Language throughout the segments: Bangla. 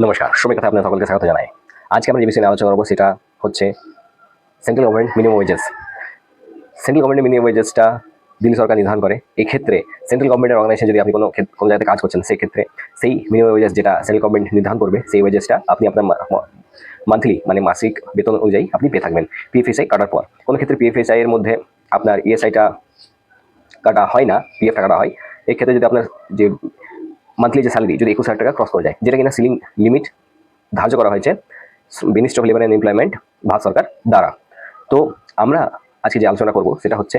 নমস্কার, শ্রমিক কথা আপনার সকলকে স্বাগত জানাই। আজকে আমরা যে বিষয়ে নিয়ে আলোচনা করবো সেটা হচ্ছে central government minimum wages. Central government minimum ওয়েজেসটা দিল্লি সরকার নির্ধারণ করে। এই ক্ষেত্রে সেন্ট্রাল গভর্নমেন্টের অর্গানাইজেশন যদি আপনি কোনো জায়গায় কাজ করছেন, সেই ক্ষেত্রে সেই মিনিমাম ওয়েজেস যেটা সেন্ট্রাল গভর্নমেন্ট নির্ধারণ করবে, সেই ওয়েজেসটা আপনি আপনার মান্থলি মানে মাসিক বেতন অনুযায়ী আপনি পেয়ে থাকবেন পিএফএসআই কাটার পর। কোনো ক্ষেত্রে পিএফএসআই এর মধ্যে আপনার ইএসআইটা কাটা হয় না, পিএফটা কাটা হয়। এই ক্ষেত্রে যদি আপনার যে মান্থলি যে স্যালারি যদি 21,000 টাকা ক্রস করে যায়, যেটা কিনা সিলিং লিমিট ধার্য করা হয়েছে ministry of labour and employment Bharat সরকার দ্বারা। তো আমরা আজকে যে আলোচনা করব সেটা হচ্ছে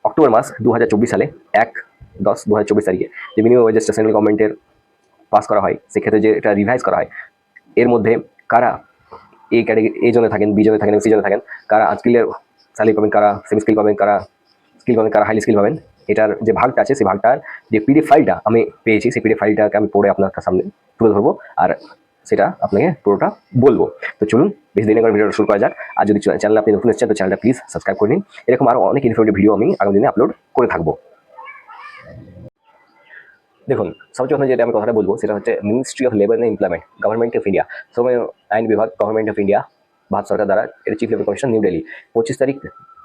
অক্টোবর মাস 2024 সালে 1/10/2024 তারিখে যে মিনিমাম ওয়েজেসটা সেন্ট্রাল গভর্নমেন্টের পাস করা হয়, সেক্ষেত্রে যে এটা রিভাইজ করা হয়, এর মধ্যে কারা এই ক্যাটাগরি এ জনে থাকেন, বি জনে থাকেন, সি জনে থাকেন, কারা আনস্কিলের স্যালারি পাবেন, কারা সেমি স্কিল পাবেন, কারা স্কিল পাবেন, কারা হাইলি স্কিল পাবেন, এটার যে ভাগটা আছে সেই ভাগটার যে পিডিএফ ফাইলটা আমি পেয়েছি, সেই পিডিএফ ফাইলটাকে আমি পড়ে আপনার সামনে তুলে ধরবো আর সেটা আপনাকে পুরোটা বলবো। তো চলুন বেশি দেরি করে ভিডিওটা শুরু করা যাক। আর যদি চ্যানেল আপনি নতুন এসেছেন তো চ্যানেলটা প্লিজ সাবস্ক্রাইব করে নিন। এরকম আরও অনেক ইনফরমেটিভ ভিডিও আমি আগামী দিনে আপলোড করে থাকবো। দেখুন, সবচেয়ে প্রথমে যেটা আমি কথাটা বলবো সেটা হচ্ছে ministry of labour and employment, government of India, শ্রম আইন বিভাগ, গভর্নমেন্ট অফ ইন্ডিয়া, ভারত সরকার দ্বারা এটা chief labour commission, new Delhi, 25 তারিখ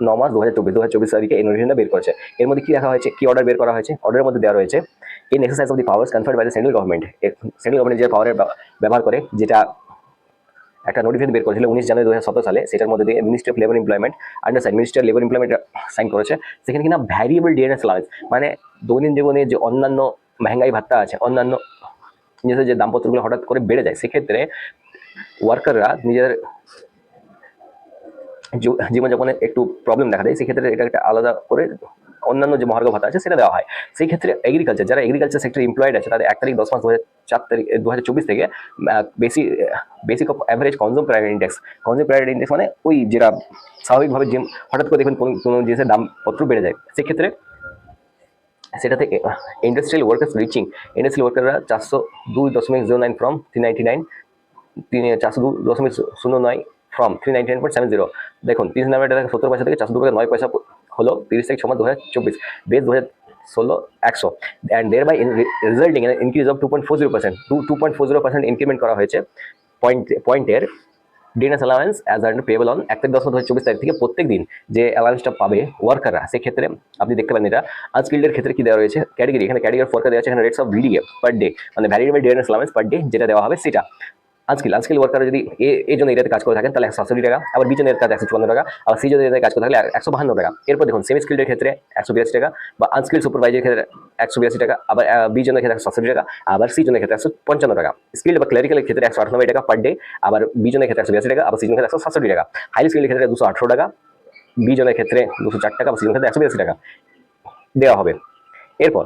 9 মাস 2024 তারিখে এই নোটিফিকেশনটা বের করেছে। এর মধ্যে কি রাখা হয়েছে, কি অর্ডার বের করা হয়েছে? অর্ডারের মধ্যে দেওয়া রয়েছে in exercise of the powers conferred by the central government. Central government যে পাওয়ারের ব্যবহার করে, যেটা একটা নোটিফিকেশন বের করেছিল 19 জানুয়ারি 2017 সালে, সেটার মধ্যে দিয়ে Ministry of Labour Employment under sign Ministry of Labour Employment sign করেছে। সেখানে কিনা ভ্যারিয়েবল ডিএনএস অ্যালাউন্স, মানে দৈনন্দিন জীবনে যে অন্যান্য মহঙ্গাই ভাত্তা আছে, অন্যান্য নিজেদের যে দামপত্রগুলো হঠাৎ করে বেড়ে যায়, সেক্ষেত্রে ওয়ার্কাররা নিজেদের জীবনযাপনে একটু প্রবলেম দেখা দেয়, সেক্ষেত্রে এটা একটা আলাদা করে অন্যান্য যে মহার্ঘ ভাতা আছে সেটা দেওয়া হয়। সেই ক্ষেত্রে এগ্রিকালচার, যারা এগ্রিকালচার সেক্টরে এমপ্লয়েড আছে, তাদের 1 তারিখ 10 মাস 2024 থেকে basic of average consume price index, মানে ওই যেটা স্বাভাবিকভাবে যে হঠাৎ করে দেখবেন কোনো জিনিসের দামপত্র বেড়ে যায়, সেক্ষেত্রে সেটাতে ইন্ডাস্ট্রিয়াল ওয়ার্কাররা 402.09 ফ্রম 399, 402.09 ফ্রম 399.70। দেখুন 30 টাকা 70 পয়সা থেকে 402.09 হলো 30 তারিখ 2024 base 2016 and there by resulting in increase of 2.40%, 2.40% increment করা হয়েছে পয়েন্টের DNS allowance as earned payable on 1 তারিখ 10 মাস 2024 তারিখ থেকে প্রত্যেক দিন যে অ্যালাউন্সটা পাবে ওয়ার্কাররা, সেক্ষেত্রে আপনি দেখতে পারেন এটা আনস্কিল্ডের ক্ষেত্রে কি দেওয়া রয়েছে ক্যাটেগরি, এখানে ক্যাটেগরি ফোরকে দেওয়া আছে, এখানে rates of VDA per day, মানে variable DNS allowance per day যেটা দেওয়া হবে সেটা। আনস্কিল ওয়ার্কার যদি এই জন্য এটাতে কাজ করে থাকেন তাহলে 160 টাকা, আবার বি জনের কাজ 154 টাকা, আবার সি জনের এটাতে কাজ করে থাকলে 152 টাকা। এরপর দেখুন সেমি স্কিল্ডের ক্ষেত্রে 182 টাকা, বা আনস্কিল সুপারভাইজারের ক্ষেত্রে 182 টাকা, আবার বি জনের ক্ষেত্রে 167 টাকা, আবার সি জনের ক্ষেত্রে 155 টাকা। স্কিল্ড বা ক্লারিক্যালের ক্ষেত্রে 198 টাকা পার ডে, আবার বি জনের ক্ষেত্রে 182 টাকা, আবার সি জনের ক্ষেত্রে 167 টাকা। হাইলি স্কিল্ডের ক্ষেত্রে 218 টাকা, বি জনের ক্ষেত্রে 204 টাকা, বা সি জনের ক্ষেত্রে 182 টাকা দেওয়া হবে। এরপর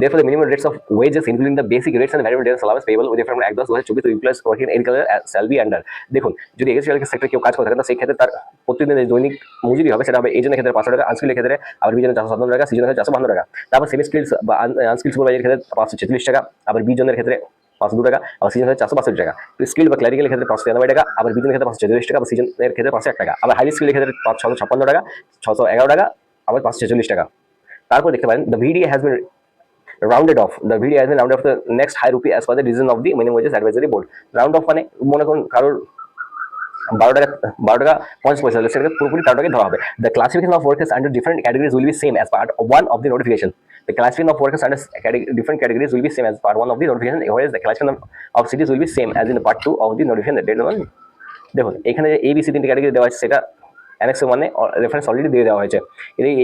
Therefore, the minimum rates of wages, including the basic rates and variable rates allowance payable with from 1/10/2024 to employees working in agriculture shall be under। দেখুন, যদি এগ্রিকালচার সেক্টরে কেউ কাজ করে থাকেন, সেই ক্ষেত্রে তার প্রতিদিন দৈনিক মজুরি হবে, সেটা হবে এই জনের ক্ষেত্রে 500 টাকা, আনস্কিলের ক্ষেত্রে, আবার বি জনের 457 টাকা, সি জনের ক্ষেত্রে 452 টাকা। তারপর সেমি স্কিলস বা আনস্কিল সুপারভাইজারের ক্ষেত্রে 546 টাকা, আবার বি জনের ক্ষেত্রে 502 টাকা, আবার সি জনের 462 টাকা। স্কিল বা ক্লারিক্যালের ক্ষেত্রে 593 টাকা, আবার বি জনের ক্ষেত্রে 544 টাকা, আবার সি জনের ক্ষেত্রে 501 টাকা, আবার হাইলি স্কিলের ক্ষেত্রে 656 টাকা, 611 টাকা, আবার 546 টাকা। তারপর দেখতে পারেন the ভিডিএ has been rounded off, the VDA has been rounded off the next high rupee as per the decision of the minimum wages advisory board। Round of মানে মনে করুন কারোর 12 টাকা 50 পয়সা, সেটাকে পুরোপুরি 13 টাকায় ধরা হবে। The classification of workers under different categories will be same as part 1 of the notification। The classification of workers under different categories will be same as part 1 of the notification, whereas the classification of cities will be same as in the part 2 of the notification dated on। দেখুন এখানে যে ABC 3টি ক্যাটাগরি দেওয়া আছে সেটা অ্যানেক্স 1 এ রেফারেন্স অলরেডি দিয়ে দেওয়া হয়েছে,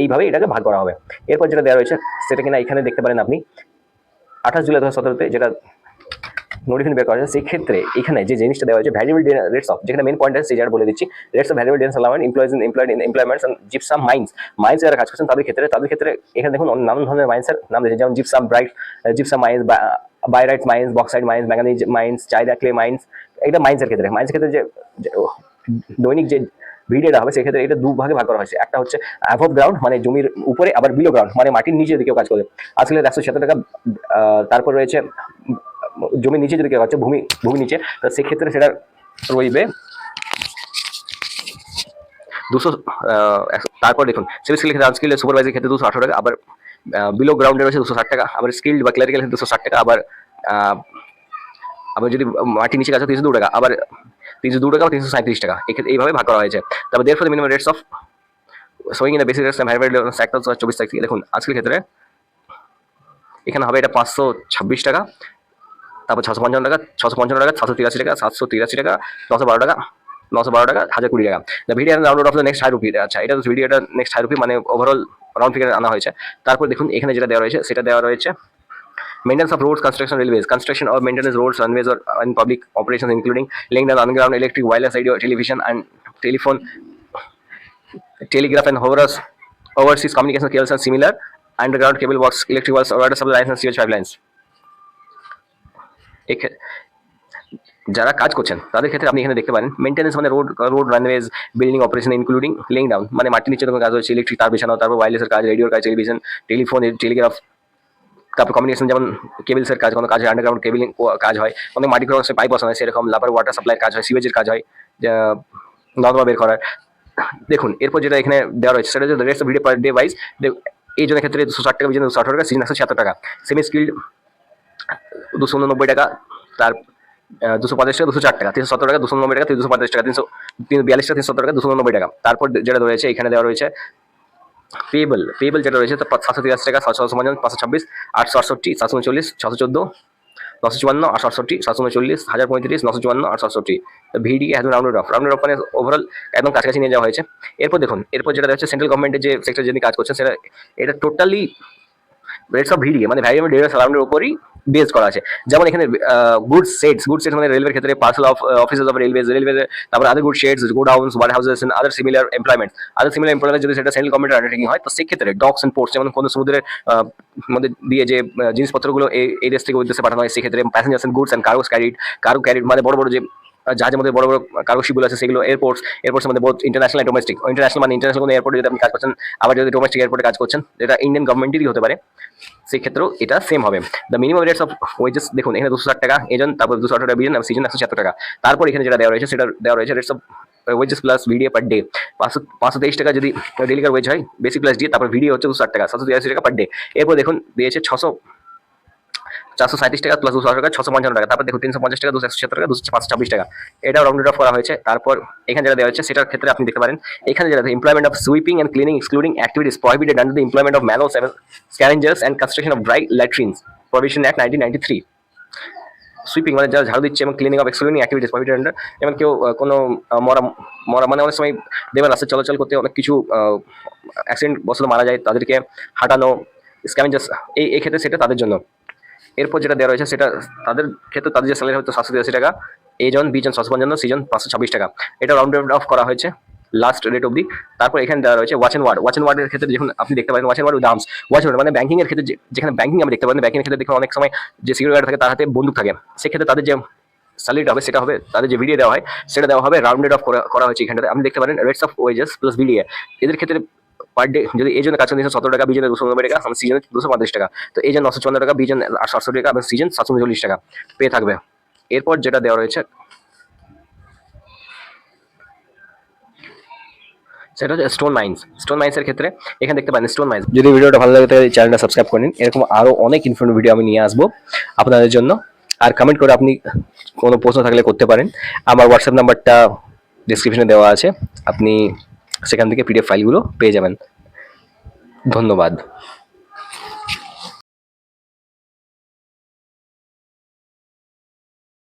এইভাবে এটাকে ভাগ করা হবে। এরপর যেটা দেওয়া রয়েছে সেটা কিনা এখানে দেখতে পারেন আপনি 28 জুলাই 2017 যেটা নোটিফিকেশন বের করা হয়েছে, সেই ক্ষেত্রে এখানে যে জিনিসটা দেওয়া হয়েছে ভ্যারিয়েবল রেটস অফ, যেখানে মেন পয়েন্ট আছে সেই জায়গাটা বলে দিচ্ছি। Rates of variable DNS allowance employed in employments and gypsum mines যারা কাজ করছেন তাদের ক্ষেত্রে এখানে দেখুন নানান ধরনের মাইন্সের নাম দিয়েছে, যেমন gypsum mines, baryte mines, bauxite mines, manganese mines, china clay mines. এটা মাইন্সের ক্ষেত্রে যে দৈনিক যে ভিডিওটা হবে সেক্ষেত্রে এটা ভাগে ভাগ করা হয়েছে। একটা হচ্ছে অ্যাভব গ্রাউন্ড মানে জমির উপরে, আবার বিলো গ্রাউন্ড মানে মাটির নিচে যদি কেউ কাজ করে আজকে 170 টাকা। তারপর রয়েছে জমির নিচে যদি কেউ কাজ ভূমি নিচে, তো সেক্ষেত্রে সেটা রইবে 200। তারপর দেখুন সেমি স্কিল ক্ষেত্রে আনস্কিল সুপারভাইজার ক্ষেত্রে 218 টাকা, আবার বিলো গ্রাউন্ডে রয়েছে 260 টাকা, আবার স্কিল্ড বা ক্লারিক্যাল ক্ষেত্রে 260 টাকা, আবার আহ, আবার যদি মাটির নিচে কাজ হয় 302 টাকা, আবার 302 টাকা বা 337 টাকা, এইভাবে ভাগ করা হয়েছে। তারপর therefore the minimum rates of showing in the basic rates variable sector 24 তারিখ। দেখুন আজকের ক্ষেত্রে এখানে হবে এটা 526 টাকা, তারপর 655 টাকা, 655 টাকা, 683 টাকা, 783 টাকা, 912 টাকা, 912 টাকা, 1020 টাকা। The VDA round of the next high rupee. আচ্ছা, এটা ভিডিওটা নেক্সট হাই রুপি মানে ওভারঅল রাউন্ড ফিগার আনা হয়েছে। তারপর দেখুন এখানে যেটা দেওয়া রয়েছে সেটা দেওয়া রয়েছে maintenance of roads, construction, railways, construction or maintenance roads, runways, or in public operations, including laying down underground electric, wireless, radio, television, and telephone, telegraph, and overseas communication cables and similar underground cable box, electric wires, or water supply lines and sewage pipelines. যারা কাজ করছেন তাদের ক্ষেত্রে আপনি এখানে দেখতে পারেন মেইনটেনেন্স মানে road runways, building operation including laying down মানে মাটির নিচে যখন কাজ হচ্ছে, ইলেকট্রিক তার বিছানো, তারপর ওয়্যারলেসের কাজ, রেডিওর কাজ, টেলিভিশন, টেলিফোন, টেলিগ্রাফ, তারপর কমিউনিকেশন যেমন কেবলসের কাজ, কোনো কাজ হয় আন্ডারগ্রাউন্ড কেবিলিং কাজ হয়, কোনো মাটি ক্রসে পাইপ বসানো হয় সেরকম, লাপার ওয়াটার সাপ্লাইয়ের কাজ হয়, সিওয়েজের কাজ হয়, নর্দমা বের করার। দেখুন এরপর যেটা এখানে দেওয়া রয়েছে সেটা হচ্ছে rates of video per day wise. এই জনের ক্ষেত্রে 260 টাকা, বিজন 218 টাকা, সিজন 176 টাকা, সেমি স্কিল্ড 289 টাকা, তার 250 টাকা, 204 টাকা, 370 টাকা, 290 টাকা, 250 টাকা, 342 টাকা, 370 টাকা, 290 টাকা। তারপর যেটা রয়েছে এখানে দেওয়া রয়েছে পেয়েবল যেটা রয়েছে 783 টাকা, 755, 526, 868, 739, 614, 954, 868, 739, 1035, 954, 868। ভিডি একদম রাউন্ডেড অফ মানে ওভারঅল একদম কাছাকাছি নিয়ে যাওয়া হয়েছে। এরপর দেখুন এরপর যেটা হচ্ছে সেন্ট্রাল গভর্নমেন্টের যে সেক্টর যিনি কাজ করছেন সেটা এটা টোটালি রেটস অফ ভিডিএ মানে ভ্যারিয়েবল ডেটা সারাউন্ডের উপরই বেস করা আছে। যেমন এখানে গুড সেটস মানে রেলওয়ের ক্ষেত্রে parcel of offices of railway, তারপর other good sheds, godowns, warehouses and other similar employment যদি সেটা সেন্ট্রাল গভর্নমেন্টের আন্ডারটেকিং হয় তো সেক্ষেত্রে ডকস এন্ড পোর্টস যেমন কোনো সমুদ্রের মধ্যে দিয়ে যে জিনিসপত্রগুলো এই দেশ থেকে ওই দেশে পাঠানো হয় সেক্ষেত্রে passengers and goods and cargo carried মানে বড় বড় যে জাহাজের মধ্যে বড় বড় কার্গো শিপগুলো আছে সেগুলো, এয়ারপোর্টস মধ্যে বহুত ইন্টারন্যাশনাল এন্ড ডোমেস্টিক, ইন্টারন্যাশনাল কোনো এয়ারপোর্টে যদি আপনি কাজ করছেন, আবার যদি ডোমেস্টিক এয়ারপোর্টে কাজ করছেন যেটা ইন্ডিয়ান গভর্নমেন্টেরই হতে পারে সেক্ষেত্রেও এটা সেম হবে। The minimum rates of wages দেখুন এখানে 260 টাকা এজন, তারপর 218 টাকা বিজন, সিজন 176 টাকা। তারপর এখানে যেটা দেওয়া রয়েছে সেটা দেওয়া রয়েছে rates of wages plus VDA per day 523 টাকা যদি ডেলিকার ওয়েজ হয়, বেসিক প্লাস ডি, তারপর ভিডিও হচ্ছে 260 টাকা, 783 টাকা পার ডে। এরপর দেখুন দিয়েছে 437 টাকা প্লাস 200 টাকা, 655 টাকা, তারপর দেখুন 350 টাকা, 276 টাকা, 226 টাকা। এটাও রাউন্ডেড অফ করা হয়েছে। তারপর এখানে যেটা দেওয়া হচ্ছে সেটার ক্ষেত্রে আপনি দেখতে পারেন এখানে যেটা employment of sweeping and cleaning excluding activities prohibited under the employment of manual scavengers and construction of dry latrines provision act 1993। Sweeping মানে যারা ঝাড়ু দিচ্ছে এবং cleaning of excluding activities prohibited under, যেমন কেউ কোনো মরা মরা মানে অনেক সময় দেবেন রাস্তা চলাচল করতে অনেক কিছু অ্যাক্সিডেন্ট বসলে মারা যায়, তাদেরকে হাঁটানো স্ক্যাভেঞ্জার্স এই ক্ষেত্রে সেটা তাদের জন্য। এরপর যেটা দেওয়া রয়েছে সেটা তাদের ক্ষেত্রে তাদের যে স্যালারি হয়তো 783 টাকা, এজন বিজন 755, সিজন 526 টাকা। এটা রাউন্ড অফ করা হয়েছে লাস্ট রেট অবধি। তারপর এখানে দেওয়া রয়েছে ওয়াচ অ্যান্ড ওয়ার্ডের ক্ষেত্রে যখন আপনি দেখতে পারেন watch and ward with arms, watch and মানে ব্যাংকিং এর ক্ষেত্রে যেখানে ব্যাংকিং আমরা দেখতে পারেন ব্যাংকিং এর ক্ষেত্রে দেখুন অনেক সময় যে সিকিউরিটি গার্ড থাকে তার হাতে বন্দুক থাকে, সেক্ষেত্রে তাদের যে স্যালারিটা হবে সেটা হবে, তাদের যে ভিডিও দেওয়া হয় সেটা দেওয়া হবে রাউন্ডেড অফ করা হয়েছে। এখানটাতে আপনি দেখতে পারেন rates of wages plus VDA এদের ক্ষেত্রে পার ডে যদি এই জন্য কাজ করেন 317 টাকা, বিজনে 290 টাকা, সিজনে 235 টাকা, তো এই জন্য 954 টাকা, বিজন 868 টাকা এবং সিজন 740 টাকা পেয়ে থাকবে। এরপর যেটা দেওয়া রয়েছে সেটা হচ্ছে স্টোন মাইন্সের ক্ষেত্রে এখানে দেখতে পারেন স্টোন মাইন্স। যদি ভিডিওটা ভালো লাগে তাহলে চ্যানেলটা সাবস্ক্রাইব করে নিন, এরকম আরও অনেক ইনফরমেটিভ ভিডিও আমি নিয়ে আসবো আপনাদের জন্য। আর কমেন্ট করে আপনি কোনো প্রশ্ন থাকলে করতে পারেন। আমার হোয়াটসঅ্যাপ নাম্বারটা ডিসক্রিপশনে দেওয়া আছে, আপনি সেখান থেকে পিডিএফ ফাইলগুলো পেয়ে যাবেন। ধন্যবাদ।